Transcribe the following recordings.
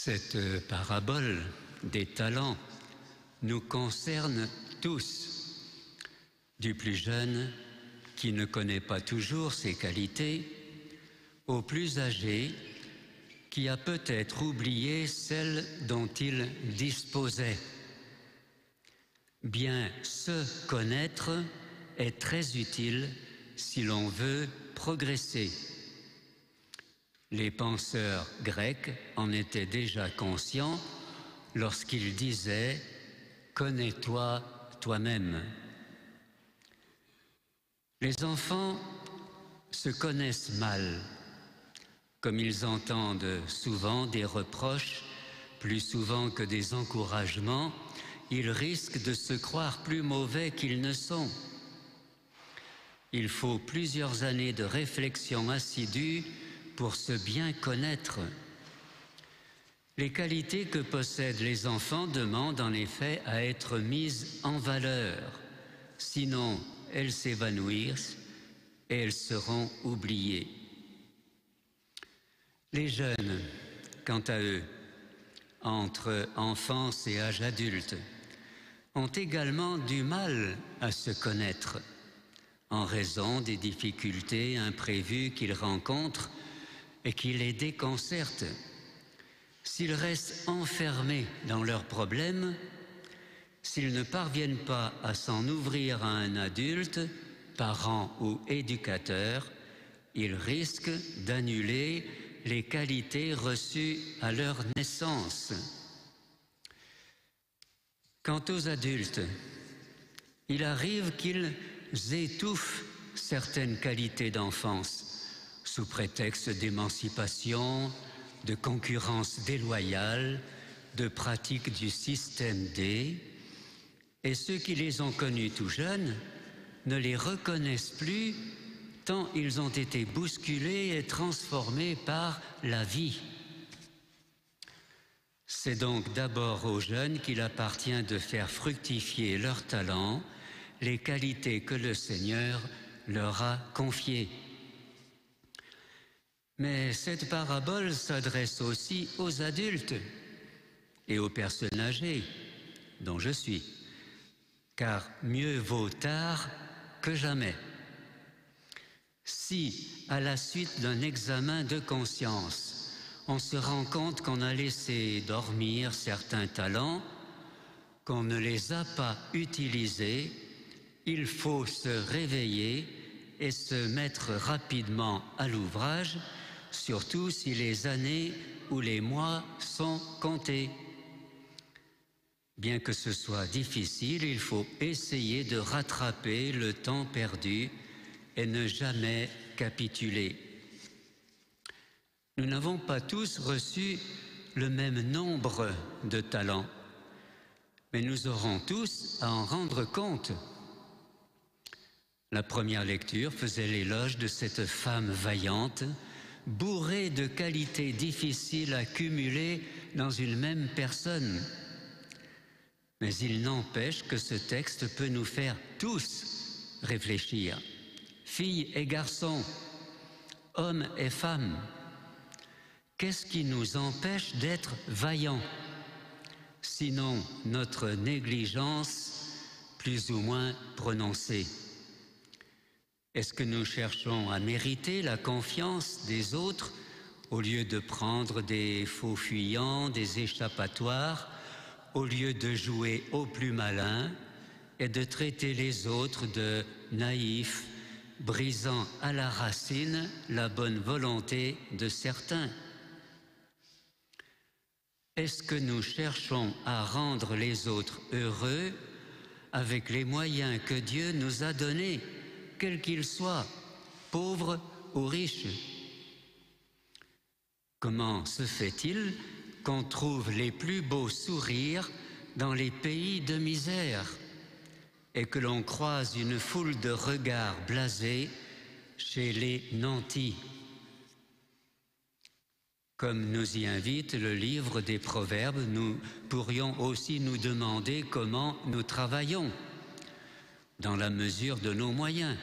Cette parabole des talents nous concerne tous, du plus jeune qui ne connaît pas toujours ses qualités, au plus âgé qui a peut-être oublié celles dont il disposait. Bien se connaître est très utile si l'on veut progresser. Les penseurs grecs en étaient déjà conscients lorsqu'ils disaient « Connais-toi toi-même ». Les enfants se connaissent mal, comme ils entendent souvent des reproches, plus souvent que des encouragements, ils risquent de se croire plus mauvais qu'ils ne sont. Il faut plusieurs années de réflexion assidue pour se bien connaître. Les qualités que possèdent les enfants demandent en effet à être mises en valeur, sinon elles s'évanouissent et elles seront oubliées. Les jeunes, quant à eux, entre enfance et âge adulte, ont également du mal à se connaître en raison des difficultés imprévues qu'ils rencontrent et qui les déconcertent. S'ils restent enfermés dans leurs problèmes, s'ils ne parviennent pas à s'en ouvrir à un adulte, parent ou éducateur, ils risquent d'annuler les qualités reçues à leur naissance. Quant aux adultes, il arrive qu'ils étouffent certaines qualités d'enfance sous prétexte d'émancipation, de concurrence déloyale, de pratique du système D, et ceux qui les ont connus tout jeunes ne les reconnaissent plus tant ils ont été bousculés et transformés par la vie. C'est donc d'abord aux jeunes qu'il appartient de faire fructifier leurs talents, les qualités que le Seigneur leur a confiées. Mais cette parabole s'adresse aussi aux adultes et aux personnes âgées, dont je suis, car mieux vaut tard que jamais. Si, à la suite d'un examen de conscience, on se rend compte qu'on a laissé dormir certains talents, qu'on ne les a pas utilisés, il faut se réveiller et se mettre rapidement à l'ouvrage, surtout si les années ou les mois sont comptés. Bien que ce soit difficile, il faut essayer de rattraper le temps perdu et ne jamais capituler. Nous n'avons pas tous reçu le même nombre de talents, mais nous aurons tous à en rendre compte. La première lecture faisait l'éloge de cette femme vaillante, bourrée de qualités difficiles à cumuler dans une même personne. Mais il n'empêche que ce texte peut nous faire tous réfléchir, filles et garçons, hommes et femmes. Qu'est-ce qui nous empêche d'être vaillants, sinon notre négligence plus ou moins prononcée? Est-ce que nous cherchons à mériter la confiance des autres au lieu de prendre des faux fuyants, des échappatoires, au lieu de jouer au plus malin et de traiter les autres de naïfs, brisant à la racine la bonne volonté de certains? Est-ce que nous cherchons à rendre les autres heureux avec les moyens que Dieu nous a donnés, quels qu'ils soient, pauvres ou riches? Comment se fait-il qu'on trouve les plus beaux sourires dans les pays de misère et que l'on croise une foule de regards blasés chez les nantis? Comme nous y invite le livre des Proverbes, nous pourrions aussi nous demander comment nous travaillons, dans la mesure de nos moyens.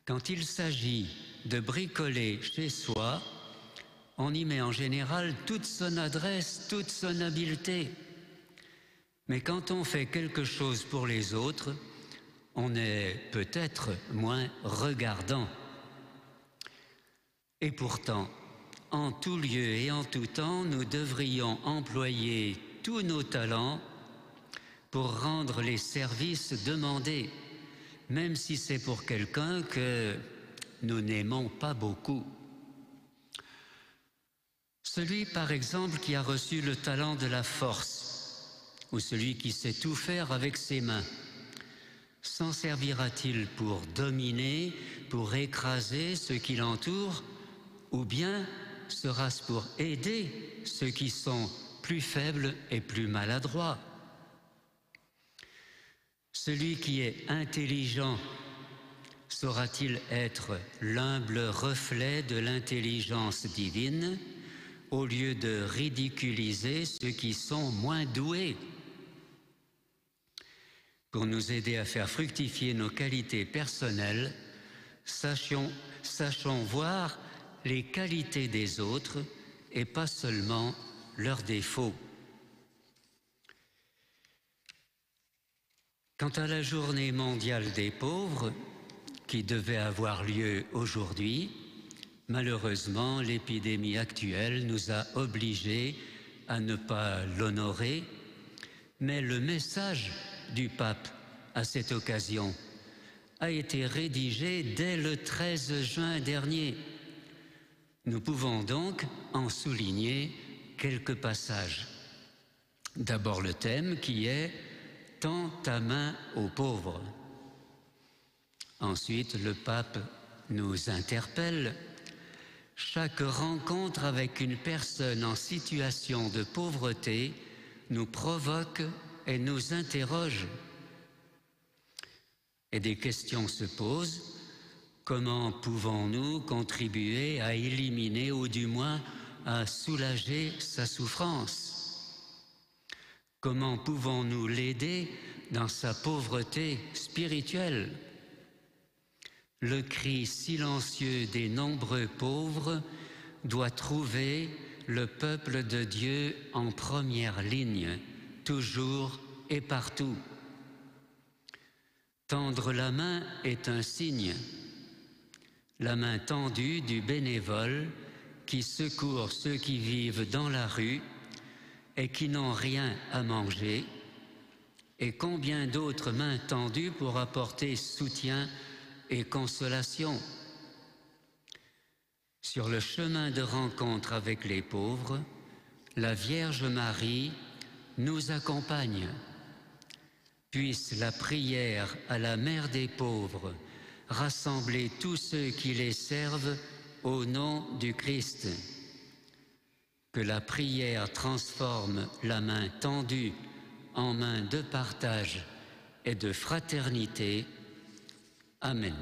Quand il s'agit de bricoler chez soi, on y met en général toute son adresse, toute son habileté. Mais quand on fait quelque chose pour les autres, on est peut-être moins regardant. Et pourtant, en tout lieu et en tout temps, nous devrions employer tous nos talents pour rendre les services demandés, même si c'est pour quelqu'un que nous n'aimons pas beaucoup. Celui, par exemple, qui a reçu le talent de la force, ou celui qui sait tout faire avec ses mains, s'en servira-t-il pour dominer, pour écraser ceux qui l'entourent, ou bien sera-ce pour aider ceux qui sont plus faibles et plus maladroits? Celui qui est intelligent saura-t-il être l'humble reflet de l'intelligence divine au lieu de ridiculiser ceux qui sont moins doués? Pour nous aider à faire fructifier nos qualités personnelles, sachons voir les qualités des autres et pas seulement leurs défauts. Quant à la journée mondiale des pauvres, qui devait avoir lieu aujourd'hui, malheureusement, l'épidémie actuelle nous a obligés à ne pas l'honorer, mais le message du pape à cette occasion a été rédigé dès le 13 juin dernier. Nous pouvons donc en souligner quelques passages. D'abord le thème qui est « Tends ta main aux pauvres ». Ensuite, le pape nous interpelle. Chaque rencontre avec une personne en situation de pauvreté nous provoque et nous interroge. Et des questions se posent. Comment pouvons-nous contribuer à éliminer ou du moins à soulager sa souffrance? Comment pouvons-nous l'aider dans sa pauvreté spirituelle? Le cri silencieux des nombreux pauvres doit trouver le peuple de Dieu en première ligne, toujours et partout. Tendre la main est un signe. La main tendue du bénévole qui secourt ceux qui vivent dans la rue et qui n'ont rien à manger, et combien d'autres mains tendues pour apporter soutien et consolation. Sur le chemin de rencontre avec les pauvres, la Vierge Marie nous accompagne. Puisse la prière à la Mère des pauvres rassembler tous ceux qui les servent au nom du Christ. Que la prière transforme la main tendue en main de partage et de fraternité. Amen.